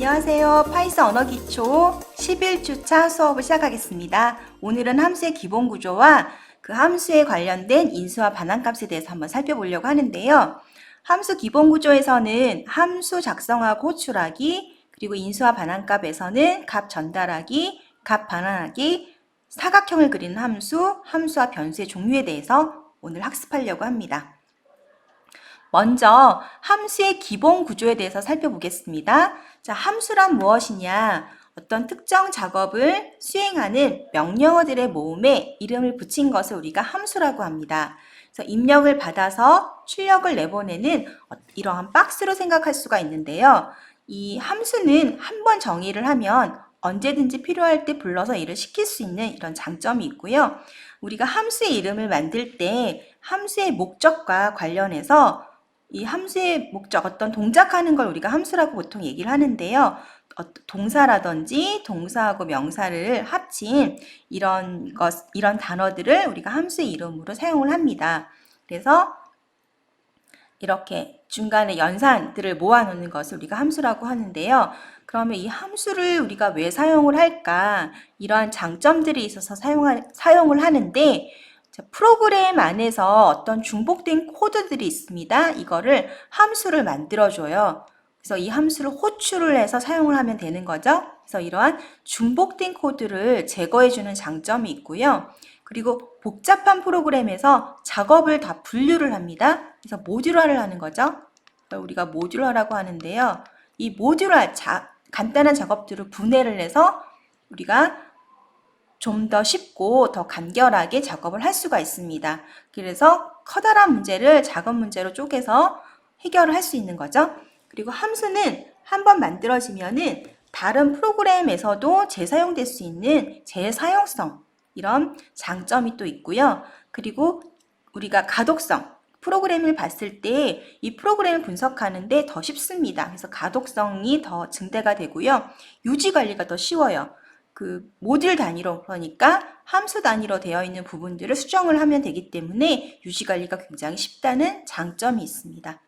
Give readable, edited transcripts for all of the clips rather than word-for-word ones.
안녕하세요. 파이썬 언어 기초 11주차 수업을 시작하겠습니다. 오늘은 함수의 기본 구조와 그 함수에 관련된 인수와 반환값에 대해서 한번 살펴보려고 하는데요. 함수 기본 구조에서는 함수 작성하고 호출하기, 그리고 인수와 반환값에서는 값 전달하기, 값 반환하기, 사각형을 그리는 함수, 함수와 변수의 종류에 대해서 오늘 학습하려고 합니다. 먼저 함수의 기본 구조에 대해서 살펴보겠습니다. 자, 함수란 무엇이냐? 어떤 특정 작업을 수행하는 명령어들의 모음에 이름을 붙인 것을 우리가 함수라고 합니다. 그래서 입력을 받아서 출력을 내보내는 이러한 박스로 생각할 수가 있는데요. 이 함수는 한번 정의를 하면 언제든지 필요할 때 불러서 일을 시킬 수 있는 이런 장점이 있고요. 우리가 함수의 이름을 만들 때 함수의 목적과 관련해서 이 함수의 목적, 어떤 동작하는 걸 우리가 함수라고 보통 얘기를 하는데요. 동사라든지 동사하고 명사를 합친 이런 단어들을 우리가 함수의 이름으로 사용을 합니다. 그래서 이렇게 중간에 연산들을 모아놓는 것을 우리가 함수라고 하는데요. 그러면 이 함수를 우리가 왜 사용을 할까? 이러한 장점들이 있어서 사용을 하는데, 프로그램 안에서 어떤 중복된 코드들이 있습니다. 이거를 함수를 만들어줘요. 그래서 이 함수를 호출을 해서 사용을 하면 되는 거죠. 그래서 이러한 중복된 코드를 제거해주는 장점이 있고요. 그리고 복잡한 프로그램에서 작업을 다 분류를 합니다. 그래서 모듈화를 하는 거죠. 우리가 모듈화라고 하는데요. 이 모듈화, 간단한 작업들을 분해를 해서 우리가 좀 더 쉽고 더 간결하게 작업을 할 수가 있습니다. 그래서 커다란 문제를 작은 문제로 쪼개서 해결을 할 수 있는 거죠. 그리고 함수는 한번 만들어지면은 다른 프로그램에서도 재사용될 수 있는 재사용성, 이런 장점이 또 있고요. 그리고 우리가 가독성, 프로그램을 봤을 때 이 프로그램을 분석하는데 더 쉽습니다. 그래서 가독성이 더 증대가 되고요. 유지 관리가 더 쉬워요. 그 모듈 단위로, 그러니까 함수 단위로 되어 있는 부분들을 수정을 하면 되기 때문에 유지 관리가 굉장히 쉽다는 장점이 있습니다.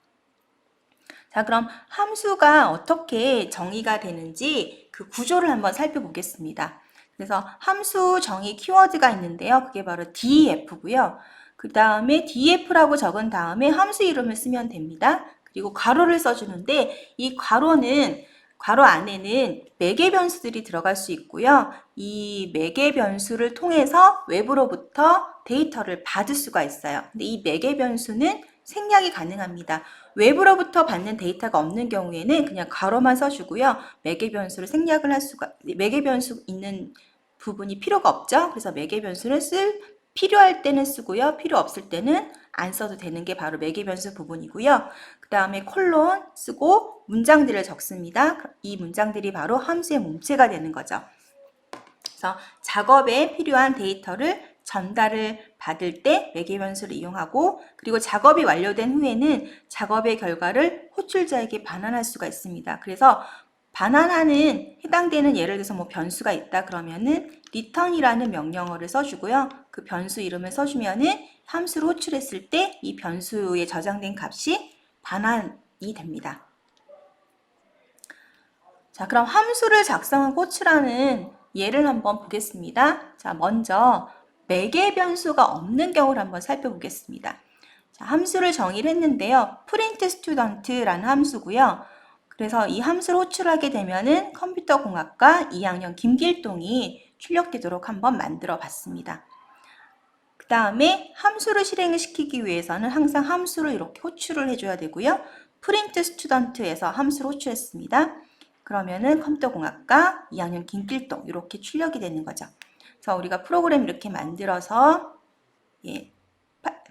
자, 그럼 함수가 어떻게 정의가 되는지 그 구조를 한번 살펴보겠습니다. 그래서 함수 정의 키워드가 있는데요. 그게 바로 def고요. 그 다음에 def라고 적은 다음에 함수 이름을 쓰면 됩니다. 그리고 괄호를 써주는데 이 괄호 안에는 매개 변수들이 들어갈 수 있고요. 이 매개 변수를 통해서 외부로부터 데이터를 받을 수가 있어요. 근데 이 매개 변수는 생략이 가능합니다. 외부로부터 받는 데이터가 없는 경우에는 그냥 괄호만 써주고요. 매개 변수를 생략을 할 수가, 매개 변수 있는 부분이 필요가 없죠. 그래서 매개 변수를 필요할 때는 쓰고요. 필요 없을 때는 안 써도 되는 게 바로 매개 변수 부분이고요. 그 다음에 콜론 쓰고 문장들을 적습니다. 이 문장들이 바로 함수의 몸체가 되는 거죠. 그래서 작업에 필요한 데이터를 전달을 받을 때 매개 변수를 이용하고, 그리고 작업이 완료된 후에는 작업의 결과를 호출자에게 반환할 수가 있습니다. 그래서 반환하는 해당되는 예를 들어서 뭐 변수가 있다 그러면은 return이라는 명령어를 써주고요. 그 변수 이름을 써주면은 함수를 호출했을 때 이 변수에 저장된 값이 반환이 됩니다. 자, 그럼 함수를 작성하고 호출하는 예를 한번 보겠습니다. 자, 먼저 매개 변수가 없는 경우를 한번 살펴보겠습니다. 자, 함수를 정의를 했는데요. print student라는 함수고요. 그래서 이 함수를 호출하게 되면은 컴퓨터 공학과 2학년 김길동이 출력되도록 한번 만들어 봤습니다. 그 다음에 함수를 실행을 시키기 위해서는 항상 함수를 이렇게 호출을 해줘야 되고요. print student에서 함수를 호출했습니다. 그러면은 컴퓨터공학과 2학년 김길동 이렇게 출력이 되는 거죠. 그래서 우리가 프로그램 이렇게 만들어서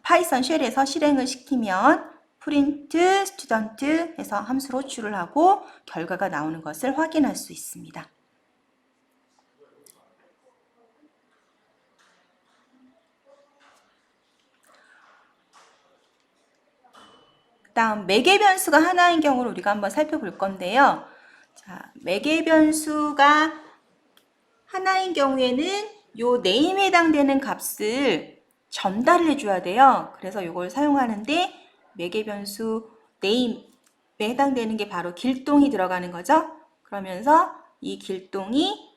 파이썬 쉘에서 실행을 시키면 print student 해서 함수로 호출을 하고 결과가 나오는 것을 확인할 수 있습니다. 그 다음 매개 변수가 하나인 경우를 우리가 한번 살펴볼 건데요. 자, 매개 변수가 하나인 경우에는 요 name에 해당되는 값을 전달을 해줘야 돼요. 그래서 이걸 사용하는데 매개 변수 name에 해당되는 게 바로 길동이 들어가는 거죠. 그러면서 이 길동이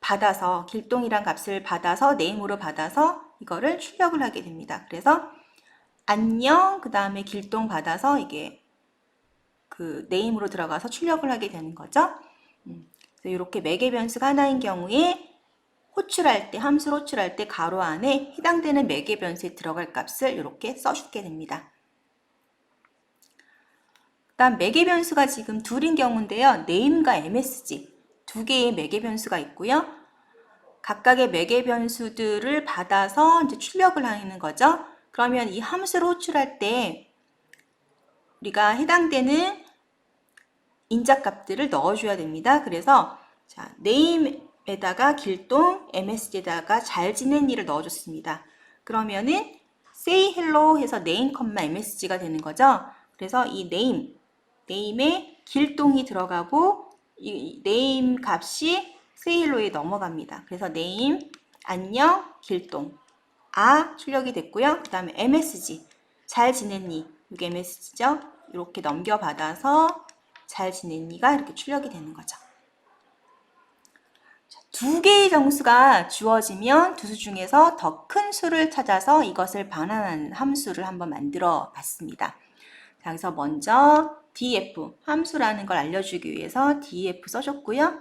받아서 길동이란 값을 받아서 네임으로 받아서 이거를 출력을 하게 됩니다. 그래서 안녕 그 다음에 길동 받아서 이게 그 네임으로 들어가서 출력을 하게 되는 거죠. 그래서 이렇게 매개 변수가 하나인 경우에 호출할 때 함수를 호출할 때 가로 안에 해당되는 매개 변수에 들어갈 값을 이렇게 써주게 됩니다. 그다음 매개 변수가 지금 둘인 경우인데요. name과 msg 두 개의 매개 변수가 있고요. 각각의 매개 변수들을 받아서 이제 출력을 하는 거죠. 그러면 이 함수를 호출할 때 우리가 해당되는 인자값들을 넣어줘야 됩니다. 그래서 자, name에다가 길동, msg에다가 잘 지낸 이를 넣어줬습니다. 그러면은 say hello 해서 name, msg가 되는 거죠. 그래서 이 name에 길동이 들어가고 이 name 값이 say hello에 넘어갑니다. 그래서 name, 안녕, 길동, 출력이 됐고요. 그 다음에 msg, 잘 지냈니? 이게 msg죠. 이렇게 넘겨받아서 잘 지냈니가 이렇게 출력이 되는 거죠. 두 개의 정수가 주어지면 두 수 중에서 더 큰 수를 찾아서 이것을 반환하는 함수를 한번 만들어 봤습니다. 자, 그래서 먼저 df, 함수라는 걸 알려주기 위해서 df 써줬고요.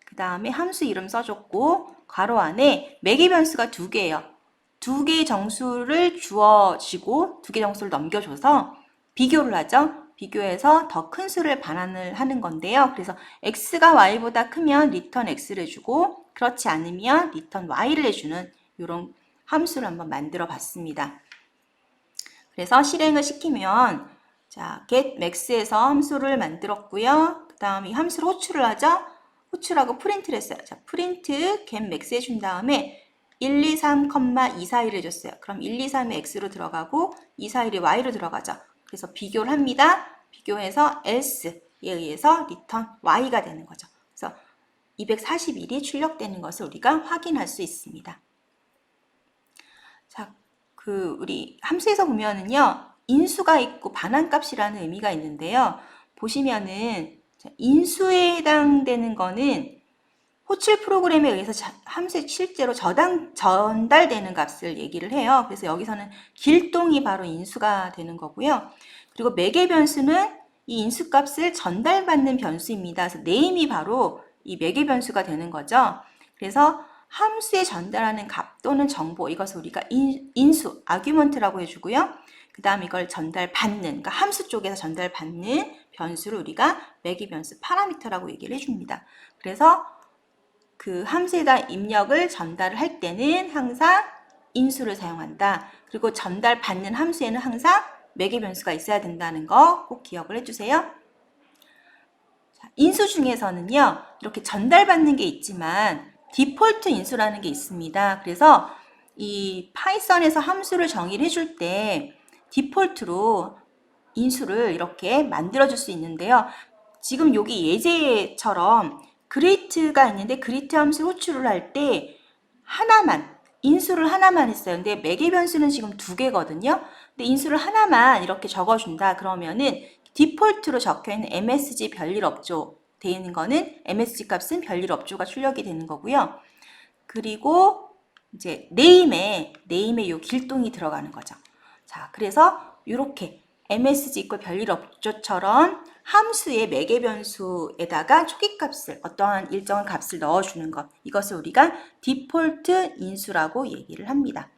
그 다음에 함수 이름 써줬고 괄호 안에 매개 변수가 두 개예요. 두 개의 정수를 주어지고 두 개의 정수를 넘겨줘서 비교를 하죠. 비교해서 더 큰 수를 반환을 하는 건데요. 그래서 x가 y보다 크면 return x를 해주고 그렇지 않으면 return y를 해주는 이런 함수를 한번 만들어 봤습니다. 그래서 실행을 시키면 자, get max에서 함수를 만들었고요. 그 다음에 이 함수를 호출을 하죠. 호출하고 프린트를 했어요. 자, 프린트 get max 해준 다음에 1, 2, 3, 2, 4, 1 해줬어요. 그럼 1, 2, 3이 x로 들어가고 2, 4, 1이 y로 들어가죠. 그래서 비교를 합니다. 비교해서 else에 의해서 return y가 되는 거죠. 그래서 241이 출력되는 것을 우리가 확인할 수 있습니다. 자, 우리 함수에서 보면은요, 인수가 있고 반환값이라는 의미가 있는데요. 보시면은 인수에 해당되는 거는 호출 프로그램에 의해서 함수에 실제로 전달되는 값을 얘기를 해요. 그래서 여기서는 길동이 바로 인수가 되는 거고요. 그리고 매개 변수는 이 인수값을 전달받는 변수입니다. 그래서 name이 바로 이 매개 변수가 되는 거죠. 그래서 함수에 전달하는 값 또는 정보, 이것을 우리가 인수, 아규먼트라고 해주고요. 그 다음 이걸 전달받는, 그러니까 함수 쪽에서 전달받는 변수를 우리가 매개 변수 파라미터라고 얘기를 해줍니다. 그래서 그 함수에다 입력을 전달을 할 때는 항상 인수를 사용한다. 그리고 전달받는 함수에는 항상 매개 변수가 있어야 된다는 거 꼭 기억을 해주세요. 인수 중에서는요, 이렇게 전달받는 게 있지만 디폴트 인수라는 게 있습니다. 그래서 이 파이썬에서 함수를 정의를 해줄 때 디폴트로 인수를 이렇게 만들어줄 수 있는데요. 지금 여기 예제처럼 그리트가 있는데 그리트 함수 호출을 할 때 하나만, 인수를 하나만 했어요. 근데 매개 변수는 지금 두 개거든요. 근데 인수를 하나만 이렇게 적어준다 그러면은 디폴트로 적혀있는 MSG 별일 없죠. 되어 있는 거는 MSG 값은 별일 없죠가 출력이 되는 거고요. 그리고 이제 네임에 요 길동이 들어가는 거죠. 자, 그래서 이렇게 MSG 있고 별일 없죠처럼 함수의 매개 변수에다가 초기값을 어떠한 일정한 값을 넣어주는 것, 이것을 우리가 디폴트 인수라고 얘기를 합니다.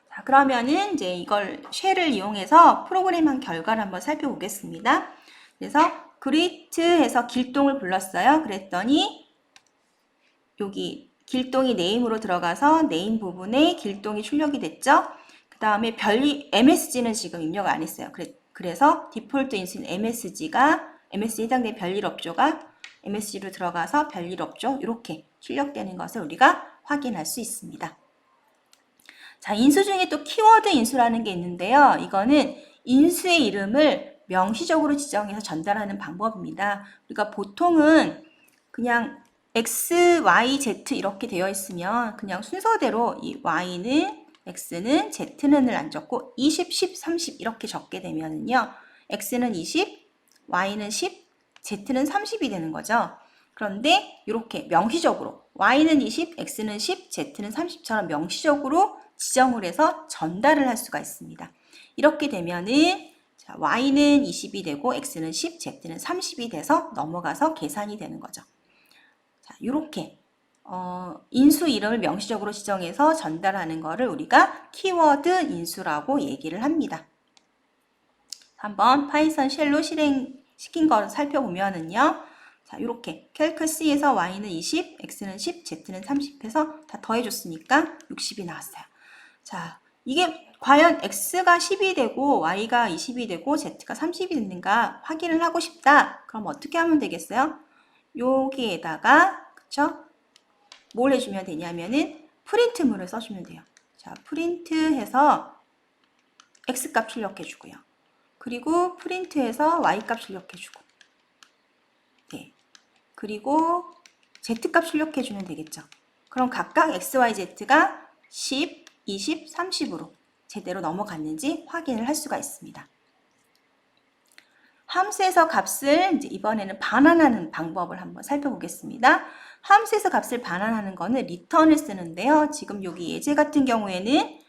자, 그러면은 이제 이걸 쉘을 이용해서 프로그램한 결과를 한번 살펴보겠습니다. 그래서 greet해서 길동을 불렀어요. 그랬더니 여기 길동이 name으로 들어가서 name 부분에 길동이 출력이 됐죠. 그 다음에 MSG는 지금 입력 안 했어요. 그래서 디폴트 인수인 MSG가 MSG 해당된 별일 없죠가 MSG로 들어가서 별일 없죠. 이렇게 출력되는 것을 우리가 확인할 수 있습니다. 자, 인수 중에 또 키워드 인수라는 게 있는데요. 이거는 인수의 이름을 명시적으로 지정해서 전달하는 방법입니다. 우리가 보통은 그냥 X, Y, Z 이렇게 되어 있으면 그냥 순서대로 이 Y는 X는 Z는을 안 적고 20, 10, 30 이렇게 적게 되면은요. X는 20, Y는 10, z는 30이 되는 거죠. 그런데 이렇게 명시적으로 y는 20, x는 10, z는 30처럼 명시적으로 지정을 해서 전달을 할 수가 있습니다. 이렇게 되면은 자, y는 20이 되고 x는 10, z는 30이 돼서 넘어가서 계산이 되는 거죠. 자, 이렇게 인수 이름을 명시적으로 지정해서 전달하는 거를 우리가 키워드 인수라고 얘기를 합니다. 한번 파이썬 쉘로 실행시킨 거를 살펴보면은요. 자, 이렇게 calc C에서 y는 20, x는 10, z는 30 해서 다 더해줬으니까 60이 나왔어요. 자, 이게 과연 x가 10이 되고 y가 20이 되고 z가 30이 됐는가 확인을 하고 싶다. 그럼 어떻게 하면 되겠어요? 여기에다가 그쵸? 뭘 해주면 되냐면은 프린트문을 써주면 돼요. 자, 프린트해서 x값 출력해주고요. 그리고 프린트해서 y값 출력해주고, 네. 그리고 z값 출력해주면 되겠죠. 그럼 각각 x, y, z가 10, 20, 30으로 제대로 넘어갔는지 확인을 할 수가 있습니다. 함수에서 값을 이제 이번에는 반환하는 방법을 한번 살펴보겠습니다. 함수에서 값을 반환하는 거는 return을 쓰는데요. 지금 여기 예제 같은 경우에는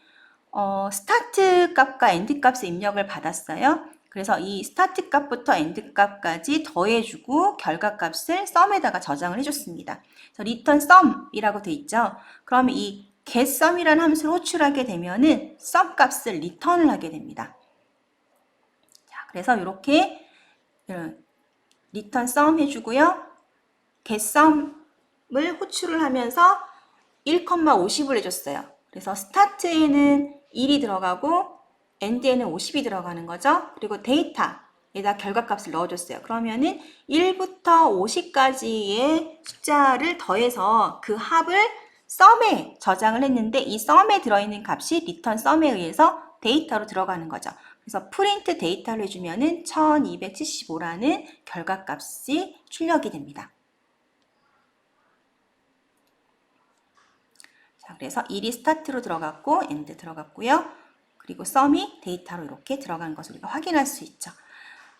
스타트 값과 엔드 값의 입력을 받았어요. 그래서 이 스타트 값부터 엔드 값까지 더해주고 결과 값을 sum에다가 저장을 해줬습니다. 그래서 return sum이라고 돼 있죠. 그러면 이 getSum이라는 함수를 호출하게 되면은 sum 값을 return을 하게 됩니다. 자, 그래서 이렇게 return sum 해주고요. getSum을 호출을 하면서 1,50을 해줬어요. 그래서 스타트에는 1이 들어가고 end에는 50이 들어가는 거죠. 그리고 데이터에다 결과값을 넣어줬어요. 그러면은 1부터 50까지의 숫자를 더해서 그 합을 sum에 저장을 했는데 이 sum에 들어있는 값이 return sum에 의해서 데이터로 들어가는 거죠. 그래서 프린트 데이터를 해주면은 1275라는 결과값이 출력이 됩니다. 자, 그래서 1이 스타트로 들어갔고 엔드 들어갔고요. 그리고 sum이 데이터로 이렇게 들어간 것을 우리가 확인할 수 있죠.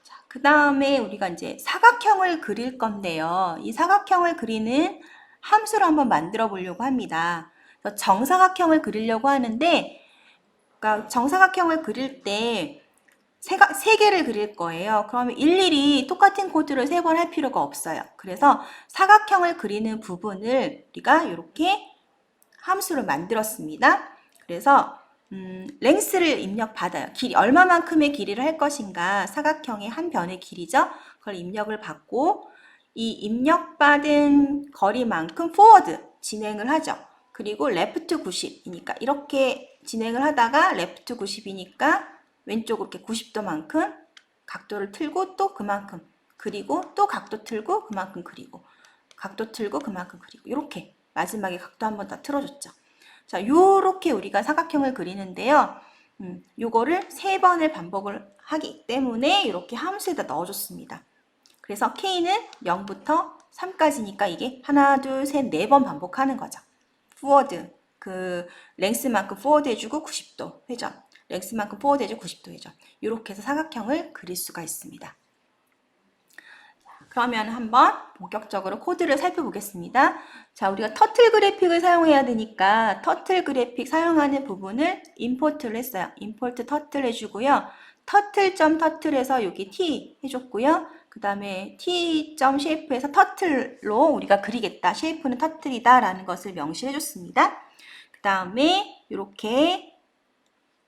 자, 그 다음에 우리가 이제 사각형을 그릴 건데요. 이 사각형을 그리는 함수를 한번 만들어 보려고 합니다. 그래서 정사각형을 그리려고 하는데, 그러니까 정사각형을 그릴 때 세 개를 그릴 거예요. 그러면 일일이 똑같은 코드를 3번 할 필요가 없어요. 그래서 사각형을 그리는 부분을 우리가 이렇게 함수를 만들었습니다. 그래서 랭스를 입력받아요. 길이 얼마만큼의 길이를 할 것인가, 사각형의 한 변의 길이죠. 그걸 입력을 받고 이 입력받은 거리만큼 forward 진행을 하죠. 그리고 left 90이니까 이렇게 진행을 하다가 left 90이니까 왼쪽으로 이렇게 90도만큼 각도를 틀고 또 그만큼 그리고 또 각도 틀고 그만큼 그리고 각도 틀고 그만큼 그리고 이렇게 마지막에 각도 한 번 더 틀어줬죠. 자, 요렇게 우리가 사각형을 그리는데요. 요거를 3번을 반복을 하기 때문에 이렇게 함수에다 넣어줬습니다. 그래서 K는 0부터 3까지니까 이게 하나, 둘, 셋, 4번 반복하는 거죠. forward, 그 랭스만큼 forward 해주고 90도 회전, 랭스만큼 forward 해주고 90도 회전. 이렇게 해서 사각형을 그릴 수가 있습니다. 그러면 한번 본격적으로 코드를 살펴보겠습니다. 자, 우리가 터틀 그래픽을 사용해야 되니까 터틀 그래픽 사용하는 부분을 임포트를 했어요. 임포트 터틀 해주고요. 터틀.터틀에서 여기 t 해줬고요. 그 다음에 t.쉐이프에서 터틀로 우리가 그리겠다. 쉐이프는 터틀이다 라는 것을 명시해줬습니다. 그 다음에 이렇게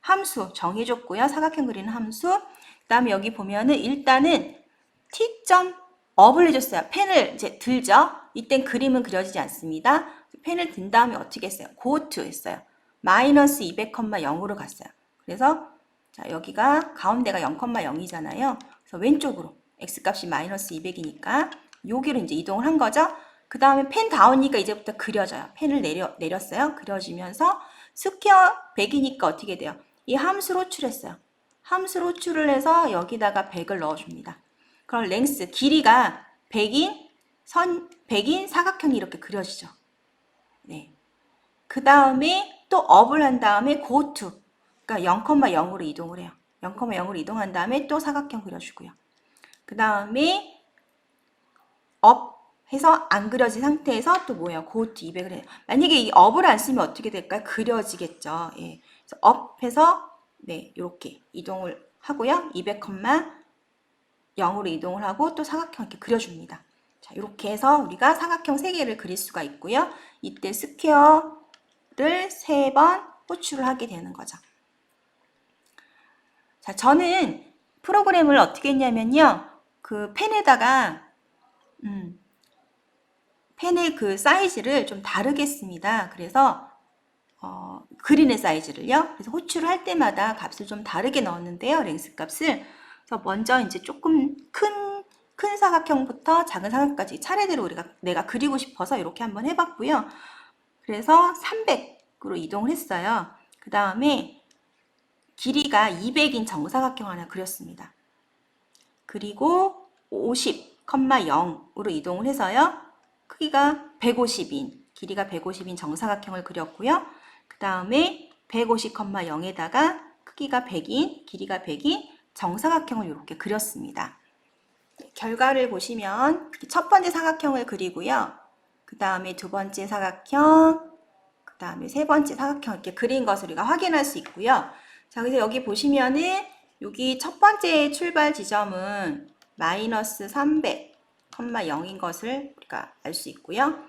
함수 정해줬고요. 사각형 그리는 함수. 그 다음에 여기 보면은 일단은 t.up을 해줬어요. 펜을 이제 들죠. 이땐 그림은 그려지지 않습니다. 펜을 든 다음에 어떻게 했어요? go to 했어요. 마이너스 200,0으로 갔어요. 그래서 자, 여기가 가운데가 0,0이잖아요. 그래서 왼쪽으로 x값이 마이너스 200이니까 여기로 이제 이동을 한 거죠. 그 다음에 펜 다운이니까 이제부터 그려져요. 펜을 내렸어요. 그려지면서 스퀘어 100이니까 어떻게 돼요? 이 함수를 호출했어요. 함수를 호출을 해서 여기다가 100을 넣어줍니다. 그럼 랭스, 길이가 100인 사각형이 이렇게 그려지죠. 네. 그 다음에 또 업을 한 다음에 go to, 그러니까 0,0으로 이동을 해요. 0,0으로 이동한 다음에 또 사각형 그려주고요. 그 다음에 업 해서 안 그려진 상태에서 또 뭐예요? go to 200을 해요. 만약에 이 업을 안 쓰면 어떻게 될까요? 그려지겠죠. 예. 그래서 업 해서 네, 이렇게 이동을 하고요. 200,0으로 이동을 하고 또 사각형 이렇게 그려줍니다. 자, 이렇게 해서 우리가 사각형 3개를 그릴 수가 있고요. 이때 스퀘어를 3번 호출을 하게 되는 거죠. 자, 저는 프로그램을 어떻게 했냐면요. 그 펜에다가 펜의 그 사이즈를 좀 다르게 했습니다. 그래서 그린의 사이즈를요. 그래서 호출을 할 때마다 값을 좀 다르게 넣었는데요. 랭스 값을. 그래서 먼저 이제 조금 큰 사각형부터 작은 사각형까지 차례대로 내가 그리고 싶어서 이렇게 한번 해봤고요. 그래서 300으로 이동을 했어요. 그 다음에 길이가 200인 정사각형 하나 그렸습니다. 그리고 50,0으로 이동을 해서요. 크기가 150인, 길이가 150인 정사각형을 그렸고요. 그 다음에 150,0에다가 크기가 100인, 길이가 100인 정사각형을 이렇게 그렸습니다. 결과를 보시면 첫 번째 사각형을 그리고요. 그 다음에 두 번째 사각형, 그 다음에 세 번째 사각형 이렇게 그린 것을 우리가 확인할 수 있고요. 자, 그래서 여기 보시면은 여기 첫 번째 출발 지점은 마이너스 300,0인 것을 우리가 알 수 있고요.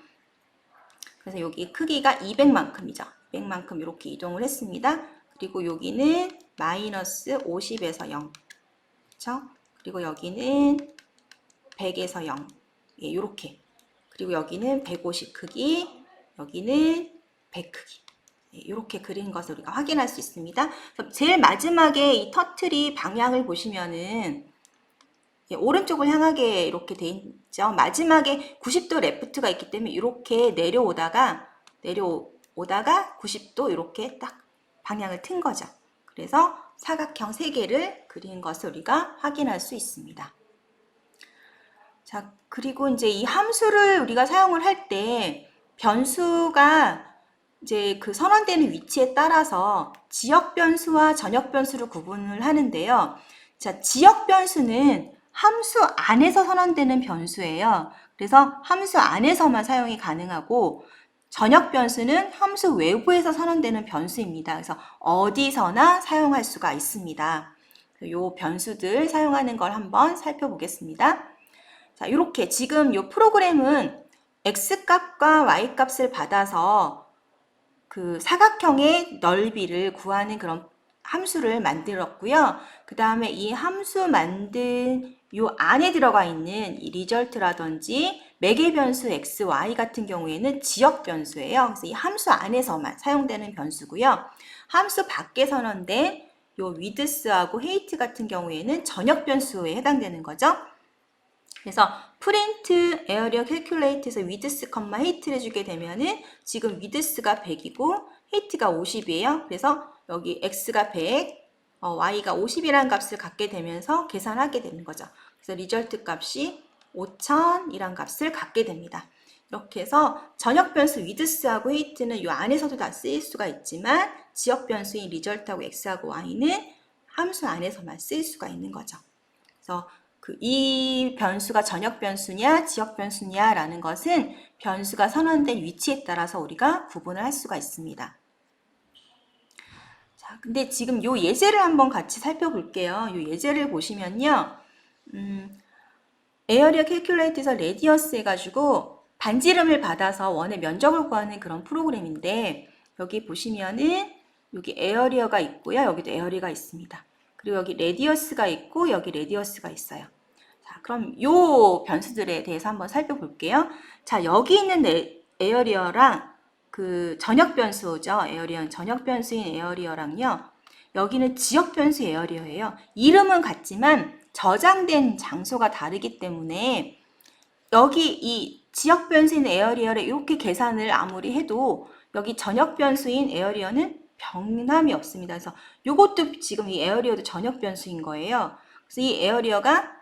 그래서 여기 크기가 200만큼이죠. 200만큼 이렇게 이동을 했습니다. 그리고 여기는 마이너스 50에서 0. 그렇죠? 그리고 여기는 100에서 0. 예, 이렇게. 그리고 여기는 150 크기, 여기는 100 크기. 이렇게 그린 것을 우리가 확인할 수 있습니다. 제일 마지막에 이 터틀이 방향을 보시면은 오른쪽을 향하게 이렇게 돼 있죠. 마지막에 90도 레프트가 있기 때문에 이렇게 내려오다가 90도 이렇게 딱 방향을 튼 거죠. 그래서 사각형 3개를 그린 것을 우리가 확인할 수 있습니다. 자, 그리고 이제 이 함수를 우리가 사용을 할 때 변수가 이제 그 선언되는 위치에 따라서 지역 변수와 전역 변수를 구분을 하는데요. 자, 지역 변수는 함수 안에서 선언되는 변수예요. 그래서 함수 안에서만 사용이 가능하고 전역 변수는 함수 외부에서 선언되는 변수입니다. 그래서 어디서나 사용할 수가 있습니다. 이 변수들 사용하는 걸 한번 살펴보겠습니다. 자, 이렇게 지금 이 프로그램은 x값과 y값을 받아서 그 사각형의 넓이를 구하는 그런 함수를 만들었고요. 그 다음에 이 함수 만든 요 안에 들어가 있는 이 리절트라든지 매개 변수 x, y 같은 경우에는 지역 변수예요. 그래서 이 함수 안에서만 사용되는 변수고요. 함수 밖에 선언된 요 위드스하고 헤이트 같은 경우에는 전역 변수에 해당되는 거죠. 그래서 프린트 에어리어 캘큘레이트에서 위드스, 헤이트를 주게 되면은 지금 위드스가 100이고 헤이트가 50이에요. 그래서 여기 x가 100, y가 50이라는 값을 갖게 되면서 계산하게 되는 거죠. 그래서 리절트 값이 5000이라는 값을 갖게 됩니다. 이렇게 해서 전역 변수 위드스하고 헤이트는 이 안에서도 다 쓰일 수가 있지만 지역 변수인 리절트하고 x하고 y는 함수 안에서만 쓰일 수가 있는 거죠. 그래서 이 변수가 전역 변수냐 지역 변수냐 라는 것은 변수가 선언된 위치에 따라서 우리가 구분을 할 수가 있습니다. 자, 근데 지금 요 예제를 한번 같이 살펴볼게요. 요 예제를 보시면요. 에어리어 캘큘레이트에서 레디어스 해가지고 반지름을 받아서 원의 면적을 구하는 그런 프로그램인데 여기 보시면은 여기 에어리어가 있고요. 여기도 에어리어가 있습니다. 그리고 여기 레디어스가 있고 여기 레디어스가 있어요. 자, 그럼 요 변수들에 대해서 한번 살펴볼게요. 자, 여기 있는 에어리어랑 그 전역 변수죠. 에어리어는 전역 변수인 에어리어랑요. 여기는 지역 변수 에어리어예요. 이름은 같지만 저장된 장소가 다르기 때문에 여기 이 지역 변수인 에어리어를 이렇게 계산을 아무리 해도 여기 전역 변수인 에어리어는 변함이 없습니다. 그래서 이것도 지금 이 에어리어도 전역 변수인 거예요. 그래서 이 에어리어가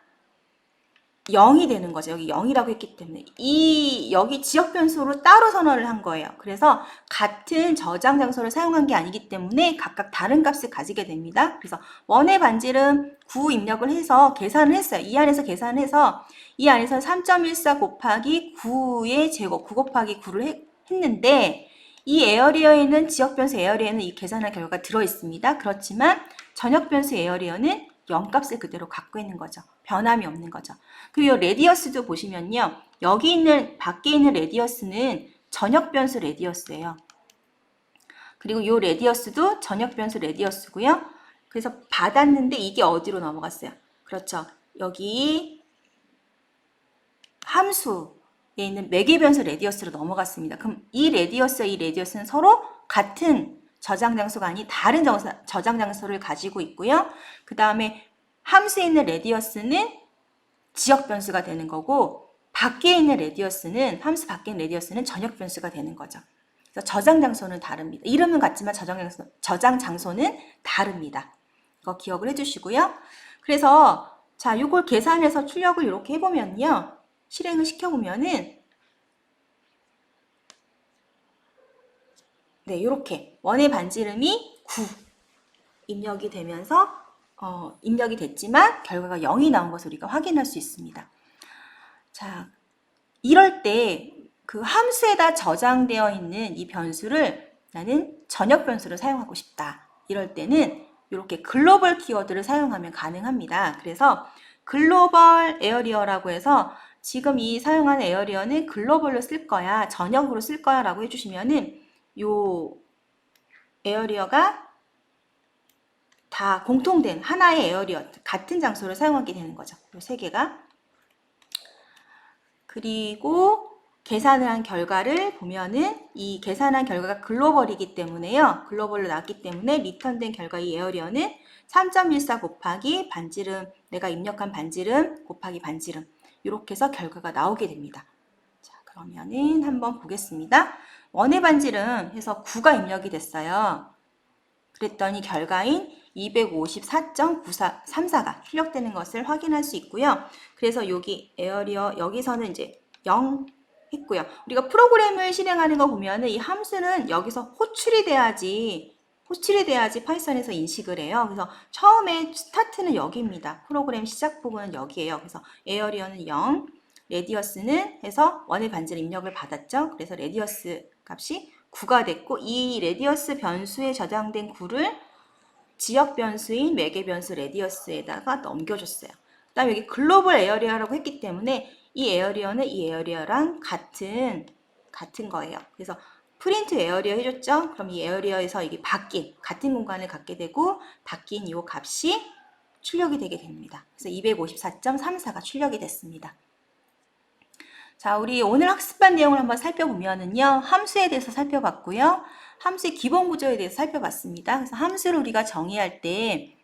0이 되는 거죠. 여기 0이라고 했기 때문에 여기 지역 변수로 따로 선언을 한 거예요. 그래서 같은 저장 장소를 사용한 게 아니기 때문에 각각 다른 값을 가지게 됩니다. 그래서 원의 반지름 9 입력을 해서 계산을 했어요. 이 안에서 계산을 해서 이 안에서 3.14 곱하기 9의 제곱 9 곱하기 9를 했는데 이 에어리어에는 지역 변수 에어리어에는 이 계산한 결과가 들어 있습니다. 그렇지만 전역 변수 에어리어는 0 값을 그대로 갖고 있는 거죠. 변함이 없는 거죠. 그리고 이 레디어스도 보시면요. 여기 있는 밖에 있는 레디어스는 전역 변수 레디어스예요. 그리고 이 레디어스도 전역 변수 레디어스고요. 그래서 받았는데 이게 어디로 넘어갔어요? 그렇죠. 여기 함수에 있는 매개 변수 레디어스로 넘어갔습니다. 그럼 이 레디어스와 이 레디어스는 서로 같은 저장 장소가 아닌 다른 저장 장소를 가지고 있고요. 그 다음에 함수에 있는 레디어스는 지역 변수가 되는 거고 밖에 있는 레디어스는 함수 밖에 있는 레디어스는 전역 변수가 되는 거죠. 그래서 저장 장소는 다릅니다. 이름은 같지만 저장 장소는 다릅니다. 이거 기억을 해주시고요. 그래서 자, 이걸 계산해서 출력을 이렇게 해보면요. 실행을 시켜보면은 네, 이렇게 원의 반지름이 9 입력이 되면서 입력이 됐지만 결과가 0이 나온 것을 우리가 확인할 수 있습니다. 자, 이럴 때 그 함수에다 저장되어 있는 이 변수를 나는 전역 변수를 사용하고 싶다. 이럴 때는 이렇게 글로벌 키워드를 사용하면 가능합니다. 그래서 글로벌 에어리어라고 해서 지금 이 사용하는 에어리어는 글로벌로 쓸 거야, 전역으로 쓸 거야 라고 해주시면은 요 에어리어가 다 공통된 하나의 에어리어, 같은 장소를 사용하게 되는 거죠. 이 세 개가. 그리고 계산을 한 결과를 보면은 이 계산한 결과가 글로벌이기 때문에요. 글로벌로 나왔기 때문에 리턴된 결과 이 에어리어는 3.14 곱하기 반지름, 내가 입력한 반지름 곱하기 반지름 이렇게 해서 결과가 나오게 됩니다. 자, 그러면은 한번 보겠습니다. 원의 반지름 해서 9가 입력이 됐어요. 그랬더니 결과인 254.9434가 출력되는 것을 확인할 수 있고요. 그래서 여기 에어리어 여기서는 이제 0 했고요. 우리가 프로그램을 실행하는 거 보면은 이 함수는 여기서 호출이 돼야지 파이썬에서 인식을 해요. 그래서 처음에 스타트는 여기입니다. 프로그램 시작 부분은 여기예요. 그래서 에어리어는 0, 레디어스는 해서 원의 반지름 입력을 받았죠. 그래서 레디어스 값이 9가 됐고 이 레디어스 변수에 저장된 9를 지역 변수인 매개 변수 레디어스에다가 넘겨줬어요. 그 다음에 여기 글로벌 에어리어라고 했기 때문에 이 에어리어는 이 에어리어랑 같은 거예요. 그래서 프린트 에어리어 해줬죠? 그럼 이 에어리어에서 이게 같은 공간을 갖게 되고 바뀐 이 값이 출력이 되게 됩니다. 그래서 254.34가 출력이 됐습니다. 자, 우리 오늘 학습반 내용을 한번 살펴보면은요, 함수에 대해서 살펴봤고요. 함수의 기본 구조에 대해서 살펴봤습니다. 그래서 함수를 우리가 정의할 때,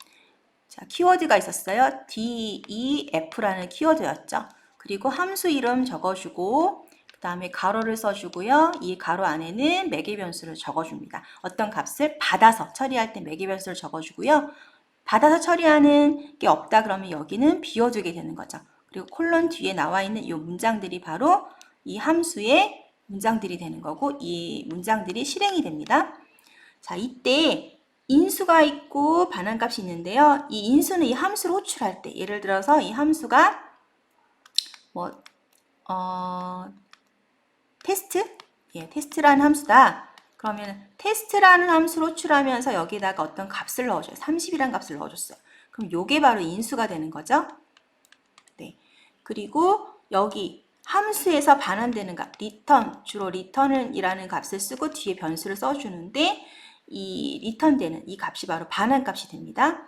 자, 키워드가 있었어요. DEF라는 키워드였죠. 그리고 함수 이름 적어주고, 그 다음에 가로를 써주고요. 이 가로 안에는 매개 변수를 적어줍니다. 어떤 값을 받아서 처리할 때 매개 변수를 적어주고요. 받아서 처리하는 게 없다 그러면 여기는 비워두게 되는 거죠. 그리고 콜론 뒤에 나와 있는 이 문장들이 바로 이 함수의 문장들이 되는 거고 이 문장들이 실행이 됩니다. 자, 이때 인수가 있고 반환값이 있는데요. 이 인수는 이 함수를 호출할 때 예를 들어서 이 함수가 테스트? 예, 테스트라는 함수다. 그러면 테스트라는 함수를 호출하면서 여기다가 어떤 값을 넣어줘요. 30이라는 값을 넣어줬어요. 그럼 요게 바로 인수가 되는 거죠. 네. 그리고 여기 함수에서 반환되는 값, 리턴, 주로 리턴이라는 값을 쓰고 뒤에 변수를 써주는데 이 리턴되는 이 값이 바로 반환값이 됩니다.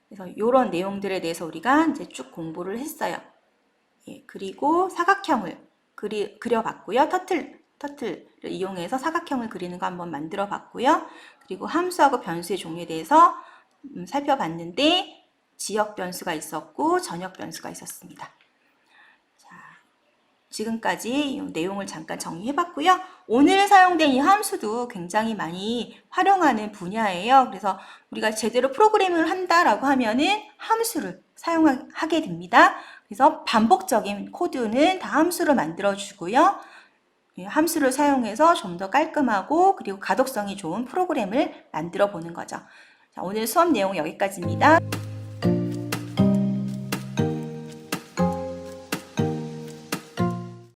그래서 이런 내용들에 대해서 우리가 이제 쭉 공부를 했어요. 예, 그리고 사각형을 그려봤고요. 터틀을 이용해서 사각형을 그리는 거 한번 만들어 봤고요. 그리고 함수하고 변수의 종류에 대해서 살펴봤는데 지역 변수가 있었고 전역 변수가 있었습니다. 자, 지금까지 이 내용을 잠깐 정리해봤고요. 오늘 사용된 이 함수도 굉장히 많이 활용하는 분야예요. 그래서 우리가 제대로 프로그래밍을 한다라고 하면은 함수를 사용하게 됩니다. 그래서 반복적인 코드는 다 함수로 만들어 주고요. 함수를 사용해서 좀 더 깔끔하고 그리고 가독성이 좋은 프로그램을 만들어 보는 거죠. 자, 오늘 수업 내용 여기까지입니다.